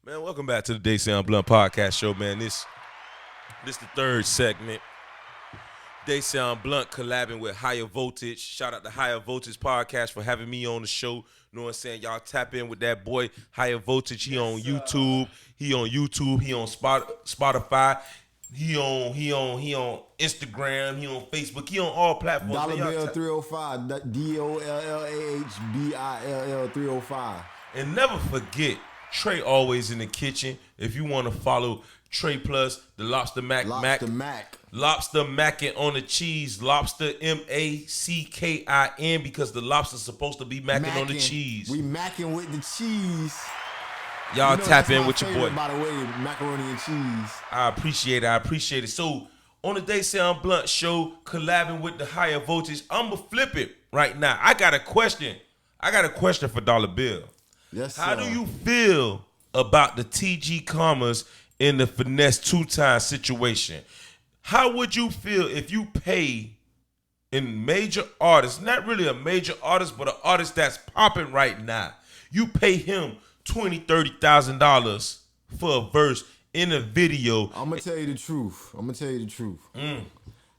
Man, welcome back to the Day Sound Blunt Podcast Show, man. This the third segment. Day Sound Blunt collabing with Higher Voltage. Shout out to Higher Voltage Podcast for having me on the show. You know what I'm saying? Y'all tap in with that boy Higher Voltage. He on YouTube. He on YouTube. He on Spotify. He on Instagram. He on Facebook. He on all platforms. Dollar Bill 305. DOLLAHBILL 305. And never forget, Trey always in the kitchen. If you want to follow Trey Plus, the Lobster Mac. Lobster macking on the cheese. Lobster MACKIN because the lobster's supposed to be macking on the cheese. We macking with the cheese. Y'all tap in with your boy. By the way, macaroni and cheese. I appreciate it. So on the Day Sound Blunt show, collabing with the Higher Voltage, I'ma flip it right now. I got a question for Dollar Bill. Yes, sir. How do you feel about the TG commas in the Finesse 2 Times situation? How would you feel if you pay in major artists, not really a major artist, but an artist that's popping right now, you pay him $20,000-$30,000 for a verse in a video? I'm gonna tell you the truth.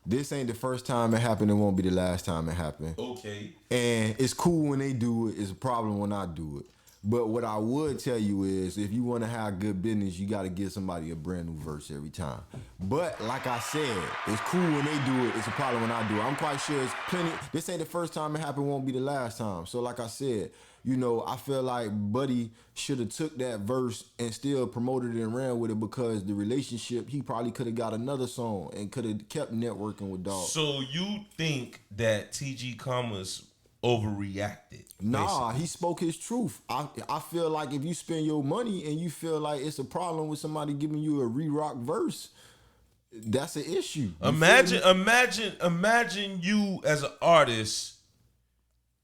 This ain't the first time it happened. It won't be the last time it happened. Okay. And it's cool when they do it. It's a problem when I do it. But what I would tell you is, if you want to have good business, you got to give somebody a brand new verse every time. But like I said, it's cool when they do it. It's a problem when I do it. I'm quite sure it's plenty. This ain't the first time it happened. Won't be the last time. So like I said, I feel like Buddy should have took that verse and still promoted it and ran with it, because the relationship, he probably could have got another song and could have kept networking with Dog. So you think that TG commas overreacted? Nah, he spoke his truth. I feel like if you spend your money and you feel like it's a problem with somebody giving you a re-rock verse, that's an issue. Imagine you as an artist.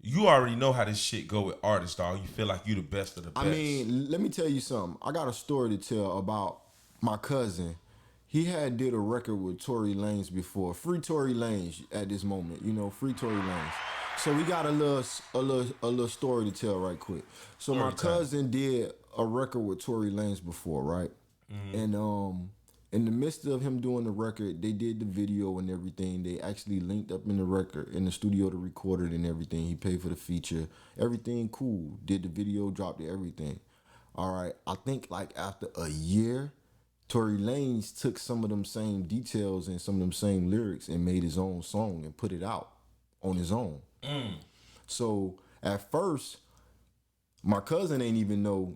You already know how this shit go with artists, dog. You feel like you the best of the best. I mean, let me tell you something. I got a story to tell about my cousin. He had did a record with Tory Lanez before. Free Tory Lanez at this moment. Free Tory Lanez. So we got a little story to tell right quick. So my cousin did a record with Tory Lanez before, right? Mm-hmm. And in the midst of him doing the record, they did the video and everything. They actually linked up in the studio to record it and everything. He paid for the feature. Everything cool. Did the video, dropped it, everything. All right. I think like after a year, Tory Lanez took some of them same details and some of them same lyrics and made his own song and put it out on his own. So at first, my cousin ain't even know,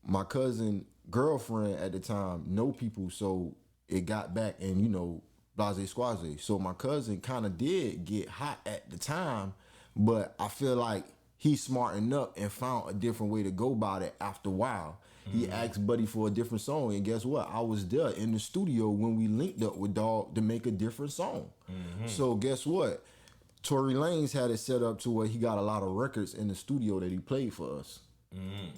my cousin girlfriend at the time know people, so it got back and blase squaze. So my cousin kind of did get hot at the time, but I feel like he smartened up and found a different way to go about it after a while. He asked Buddy for a different song, and guess what? I was there in the studio when we linked up with Dog to make a different song. So guess what? Tory Lanez had it set up to where he got a lot of records in the studio that he played for us.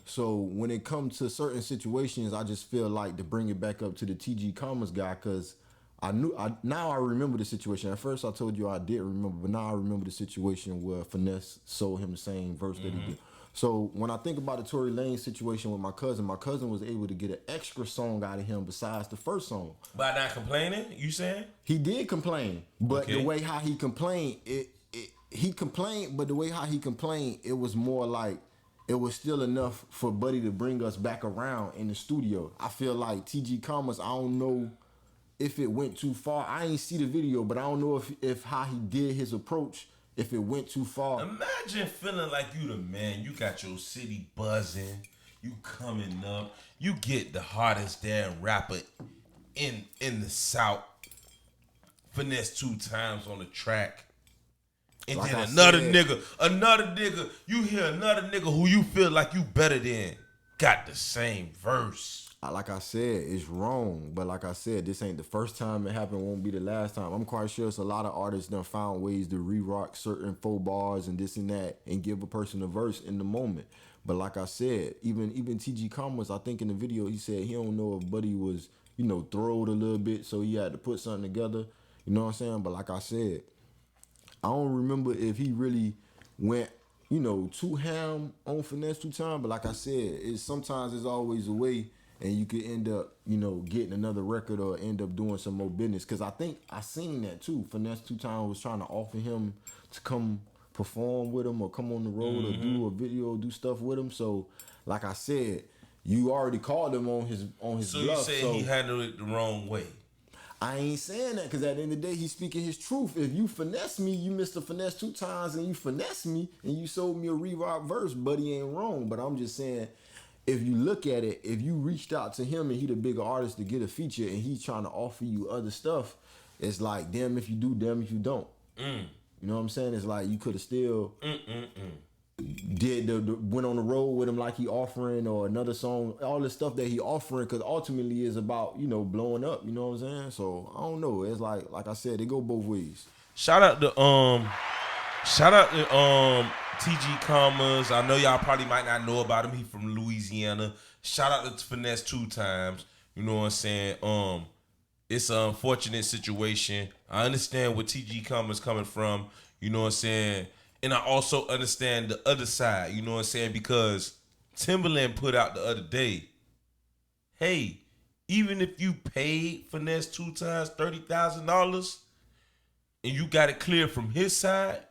So when it comes to certain situations, I just feel like to bring it back up to the TG commas guy, because now I remember the situation. At first I told you I didn't remember, but now I remember the situation where Finesse sold him the same verse that he did. So when I think about the Tory Lanez situation with my cousin was able to get an extra song out of him besides the first song. By not complaining, you saying? He did complain, but the way how he complained, he complained, but the way how he complained, it was more like it was still enough for Buddy to bring us back around in the studio. I feel like TG commas, I don't know if it went too far. I ain't see the video, but I don't know if how he did his approach, if it went too far. Imagine feeling like you the man. You got your city buzzing. You coming up. You get the hottest damn rapper in the South. Finesse 2 Times on the track. And like then another nigga, you hear another nigga who you feel like you better than got the same verse. Like I said, it's wrong. But like I said, this ain't the first time it happened, won't be the last time. I'm quite sure it's a lot of artists that found ways to re-rock certain faux bars and this and that and give a person a verse in the moment. But like I said, even TG commas, I think in the video, he said he don't know if Buddy was, throwed a little bit, so he had to put something together. You know what I'm saying? But like I said, I don't remember if he really went, too ham on Finesse 2 Times. But like I said, sometimes there's always a way and you could end up, getting another record or end up doing some more business. Because I think I seen that too. Finesse 2 Times was trying to offer him to come perform with him or come on the road or do a video, do stuff with him. So, like I said, you already called him on his So bluff. you say he handled it the wrong way? I ain't saying that, because at the end of the day, he's speaking his truth. If you finesse me, you missed the finesse 2 times, and you finesse me, and you sold me a reverb verse, buddy ain't wrong. But I'm just saying, if you look at it, if you reached out to him and he the bigger artist to get a feature, and he's trying to offer you other stuff, it's like, damn if you do, damn if you don't. You know what I'm saying? It's like you could have still went on the road with him like he offering, or another song, all the stuff that he offering, because ultimately is about, blowing up. You know what I'm saying? So I don't know. It's like I said, it go both ways. Shout out to TG Commas. I know y'all probably might not know about him. He from Louisiana. Shout out to Finesse 2 Times. You know what I'm saying? It's an unfortunate situation. I understand where TG Commas coming from. You know what I'm saying? And I also understand the other side, you know what I'm saying? Because Timberland put out the other day, hey, even if you paid Finesse 2 Times $30,000 and you got it cleared from his side,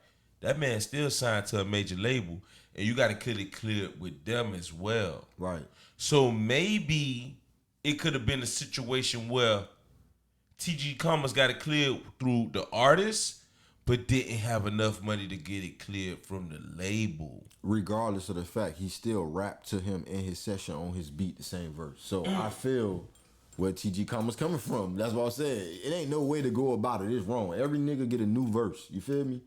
that man still signed to a major label, and you got to get it cleared with them as well. Right. So maybe it could have been a situation where TG Commas got it cleared through the artist, but didn't have enough money to get it cleared from the label. Regardless of the fact, he still rapped to him in his session on his beat the same verse. So I feel where TG Commas coming from. That's what I said. It ain't no way to go about it. It's wrong. Every nigga get a new verse. You feel me?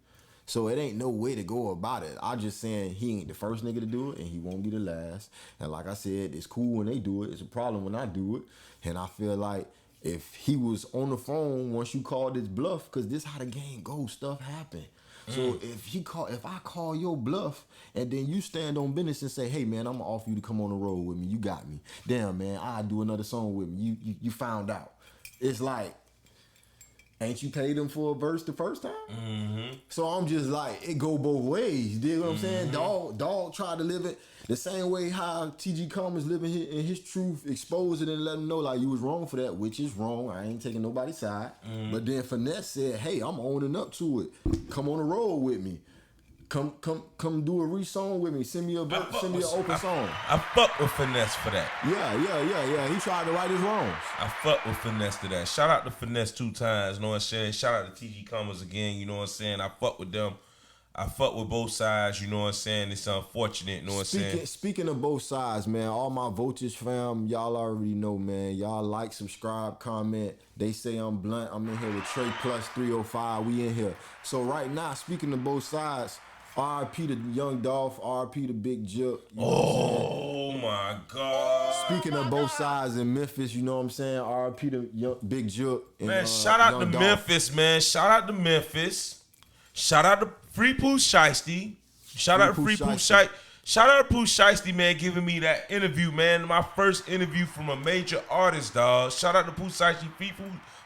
So it ain't no way to go about it. I just saying he ain't the first nigga to do it, and he won't be the last. And like I said, it's cool when they do it. It's a problem when I do it. And I feel like if he was on the phone once you called his bluff, because this how the game goes, stuff happen. So if I call your bluff and then you stand on business and say, hey man, I'm gonna offer you to come on the road with me. You got me. Damn man, I'll do another song with me. You found out. It's like, ain't you paid him for a verse the first time? So I'm just like, it go both ways. You dig what I'm saying? Dog tried to live it the same way how TG Commas living in his truth, expose it and let him know like you was wrong for that, which is wrong. I ain't taking nobody's side. But then Finesse said, hey, I'm owning up to it. Come on the road with me. Come do a re-song with me. Send me a verse, send me an open song. I fuck with Finesse for that. Yeah. He tried to right his wrongs. I fuck with Finesse to that. Shout out to Finesse 2 Times, you know what I'm saying? Shout out to TG Commas again, you know what I'm saying? I fuck with them. I fuck with both sides, you know what I'm saying? It's unfortunate, you know what I'm saying? Speaking of both sides, man, all my Voltage fam, y'all already know, man. Y'all like, subscribe, comment. They say I'm blunt. I'm in here with Trey Plus 305. We in here. So right now, speaking of both sides, R.I.P. to Young Dolph, R.I.P. to Big Jook. Oh my God. Speaking of both sides in Memphis, you know what I'm saying? R.I.P. to Big Jook. Man, shout out to Memphis, man. Shout out to Memphis. Shout out to Free Pooh Shiesty. Shout out to Free Pooh Shiesty. Shout out to Pooh Shiesty, man, giving me that interview, man. My first interview from a major artist, dog. Shout out to Pooh Shiesty, Free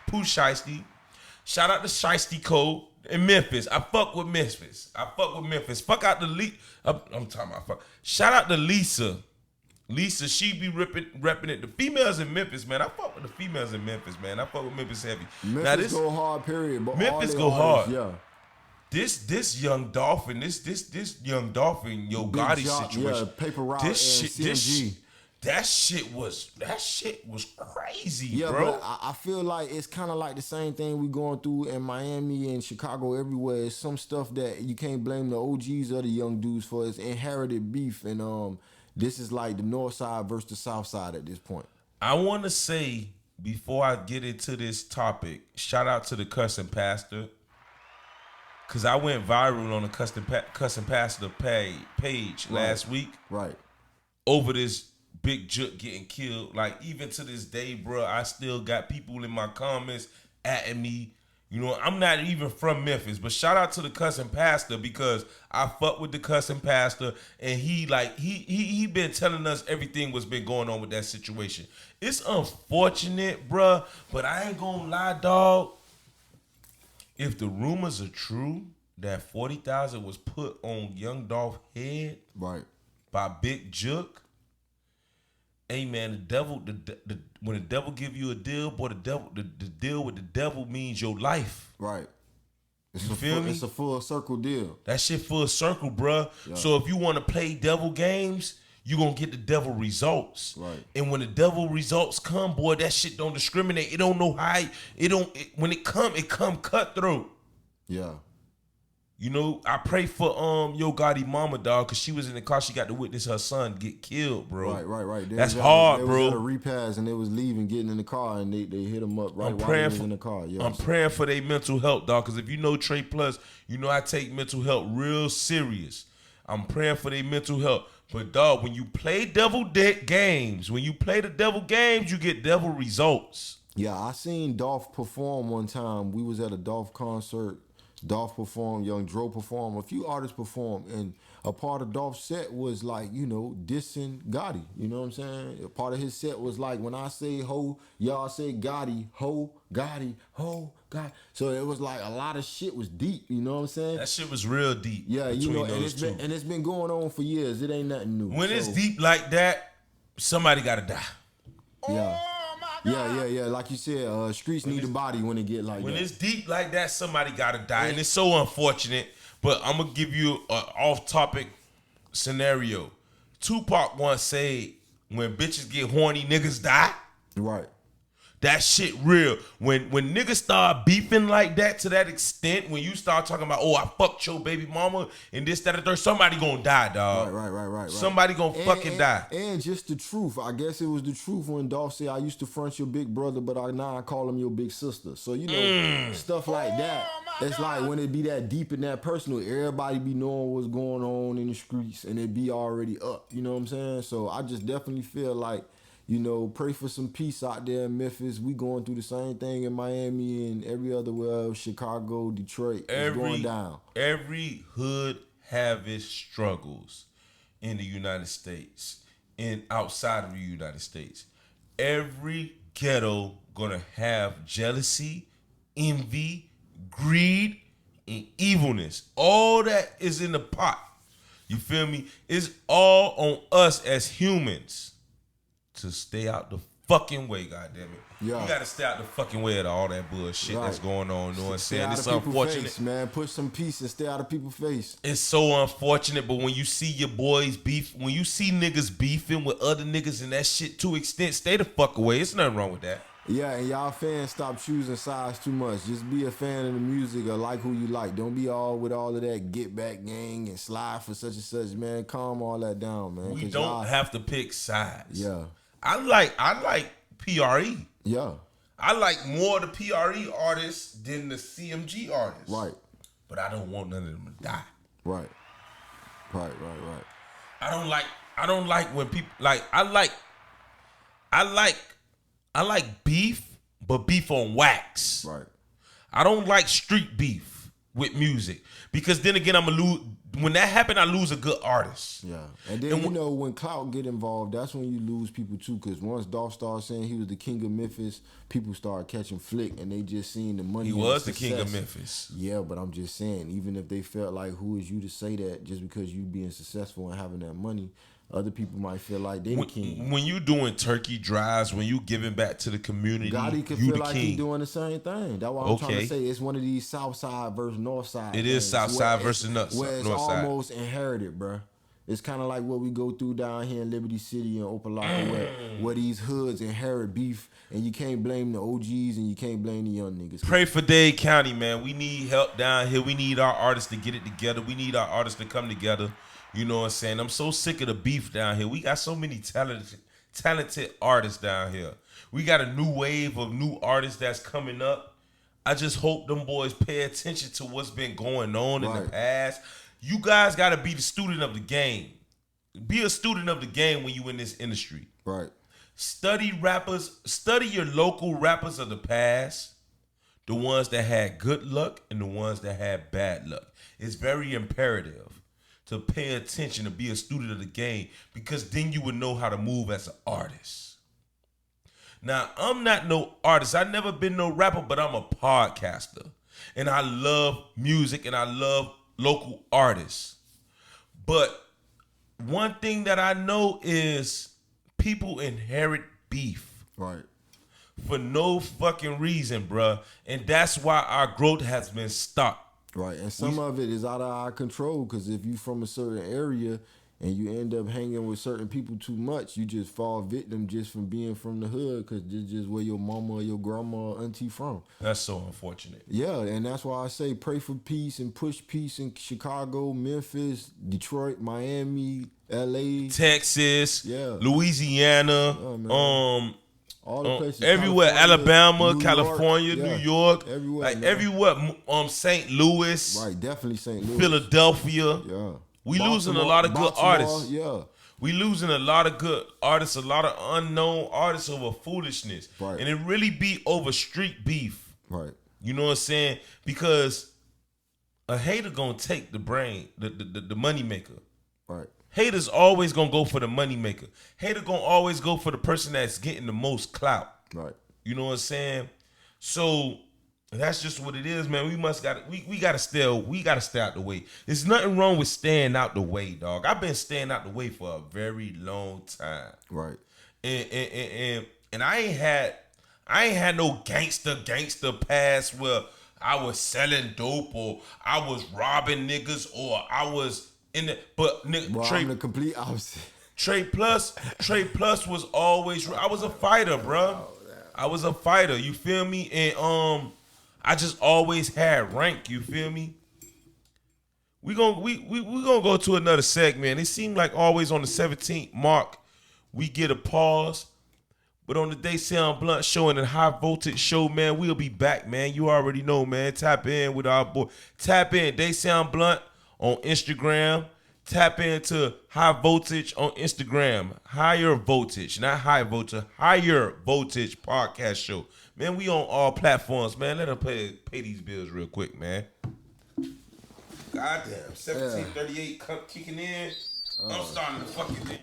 Pooh Shiesty. Shout out to Shiesty Code in Memphis. I fuck with Memphis. Fuck out the I'm talking about fuck. Shout out to Lisa. Lisa, she be repping it. The females in Memphis, man. I fuck with the females in Memphis, man. I fuck with Memphis heavy. Memphis go hard, period. But Memphis go hard. Yeah. This young Dolphin, this young Dolphin, Yo Gotti situation. Yeah, Paper Route this shit, CMG. That shit was crazy, yeah, bro. But I feel like it's kind of like the same thing we going through in Miami and Chicago, everywhere. It's some stuff that you can't blame the OGs or the young dudes for. It's inherited beef, and this is like the north side versus the south side at this point. I want to say, before I get into this topic, shout out to the Cussing Pastor. Because I went viral on the Cussing Pastor page last week. Right. Over this Big Jook getting killed. Like, even to this day, bro, I still got people in my comments atting me. You know, I'm not even from Memphis, but shout out to the Cussing Pastor, because I fuck with the Cussing Pastor, and he been telling us everything what's been going on with that situation. It's unfortunate, bruh, but I ain't gonna lie, dog. If the rumors are true that 40,000 was put on Young Dolph's head, right, by Big Jook, Hey man, the devil, when the devil give you a deal, boy, the deal with the devil means your life. Right. You feel me? It's a full circle deal. That shit full circle, bruh. Yeah. So if you want to play devil games, you gonna get the devil results. Right. And when the devil results come, boy, that shit don't discriminate. It don't know how. When it come cutthroat. Yeah. You know, I pray for Yo Gotti mama, dog, because she was in the car. She got to witness her son get killed, bro. Right. That's hard, they bro. was at a repass and they was leaving, getting in the car, and they hit him up while he was in the car. Yes. I'm praying for their mental health, dog, because if you know Trey Plus, you know I take mental health real serious. I'm praying for their mental health. But, dog, when you play games, you get devil results. Yeah, I seen Dolph perform one time. We was at a Dolph concert. Dolph performed, Young Dro performed, a few artists performed, and a part of Dolph's set was like, dissing Gotti. You know what I'm saying? A part of his set was like, when I say ho, y'all say Gotti, ho, Gotti, ho, Gotti. So it was like a lot of shit was deep. You know what I'm saying? That shit was real deep. Yeah, and it's been going on for years. It ain't nothing new. When it's deep like that, somebody gotta die. Yeah. Yeah. Like you said, streets need a body when it get like that. When it's deep like that, somebody gotta die, and it's so unfortunate. But I'm gonna give you an off-topic scenario. Tupac once said, "When bitches get horny, niggas die." Right. That shit real. When niggas start beefing like that to that extent, when you start talking about, I fucked your baby mama and this, that, and third, somebody gonna die, dog. Right. Somebody gonna fucking die. And just the truth. I guess it was the truth when Dolph said, I used to front your big brother, but now I call him your big sister. So, stuff like that. It's like when it be that deep and that personal, everybody be knowing what's going on in the streets and it be already up. You know what I'm saying? So I just definitely feel like, pray for some peace out there in Memphis. We going through the same thing in Miami and every other else, Chicago, Detroit. It's going down. Every hood have its struggles in the United States and outside of the United States. Every ghetto gonna have jealousy, envy, greed, and evilness. All that is in the pot. You feel me? It's all on us as humans to stay out the fucking way, goddammit. Yeah. You gotta stay out the fucking way of all that bullshit that's going on. You know what I'm saying? It's unfortunate. Face, man. Put some peace and stay out of people's face. It's so unfortunate, but when you see your boys beef, when you see niggas beefing with other niggas and that shit to extent, stay the fuck away. It's nothing wrong with that. Yeah, and y'all fans stop choosing sides too much. Just be a fan of the music or like who you like. Don't be all with all of that get back gang and slide for such and such, man. Calm all that down, man. We don't have to pick sides. Yeah. I like PRE. Yeah. I like more the PRE artists than the CMG artists. Right. But I don't want none of them to die. Right. I don't like when people like I like beef, but beef on wax. Right. I don't like street beef with music because then again I'm gonna lose. When that happen, I lose a good artist. Yeah, and then when clout get involved, that's when you lose people too. Because once Dolph started saying he was the king of Memphis, people started catching flick, and they just seen the money. He was the king of Memphis. Yeah, but I'm just saying, even if they felt like, who is you to say that? Just because you being successful and having that money, other people might feel like they the king. When you doing turkey drives, when you giving back to the community, Gotti could feel like he doing the same thing. That's what I'm trying to say. It's one of these South Side versus North Side. It is South Side versus North Side. Where it's almost inherited, bro. It's kind of like what we go through down here in Liberty City and Opelika, where these hoods inherit beef, and you can't blame the OGs and you can't blame the young niggas. Pray for Dade County, man. We need help down here. We need our artists to get it together. We need our artists to come together. You know what I'm saying? I'm so sick of the beef down here. We got so many talented artists down here. We got a new wave of new artists that's coming up. I just hope them boys pay attention to what's been going on in the past. You guys got to be the student of the game. Be a student of the game when you in this industry. Right. Study rappers. Study your local rappers of the past. The ones that had good luck and the ones that had bad luck. It's very imperative to pay attention, to be a student of the game, because then you would know how to move as an artist. Now, I'm not no artist. I've never been no rapper, but I'm a podcaster. And I love music and I love local artists. But one thing that I know is people inherit beef. Right. For no fucking reason, bruh. And that's why our growth has been stopped. Right. And some of it is out of our control, because if you from a certain area and you end up hanging with certain people too much, you just fall victim just from being from the hood, because this just where your mama or your grandma or auntie from. That's so unfortunate. Yeah, and that's why I say pray for peace and push peace in Chicago, Memphis, Detroit, Miami, LA, Texas, yeah, Louisiana, all the places, everywhere, Alabama, New California, York, yeah, New York, everywhere, like everywhere, St. Louis, right, definitely St. Louis, Philadelphia. yeah. We losing a lot of good artists. Yeah. We losing a lot of good artists, a lot of unknown artists over foolishness. Right. And it really be over street beef. Right. You know what I'm saying? Because a hater gonna take the brain, the money maker. Right. Haters always gonna go for the money maker. Hater gonna always go for the person that's getting the most clout. Right. You know what I'm saying? So that's just what it is, man. We gotta stay out the way. There's nothing wrong with staying out the way, dog. I've been staying out the way for a very long time. Right. And I ain't had no gangster past where I was selling dope or I was robbing niggas or I was in the I'm the complete opposite. Trey Plus was always, I was a fighter, bro. I was a fighter, you feel me? And I just always had rank, you feel me? We gonna go to another segment. It seemed like always on the 17th mark, we get a pause. But on the They Sound Blunt show and the High Voltage show, man, we'll be back, man. You already know, man. Tap in with our boy. Tap in They Sound Blunt on Instagram. Tap into High Voltage on Instagram. Higher Voltage, not High Voltage. Higher Voltage podcast show. Man, we on all platforms, man. Let us pay these bills real quick, man. Goddamn, 1738 kicking in. I'm starting to fucking think.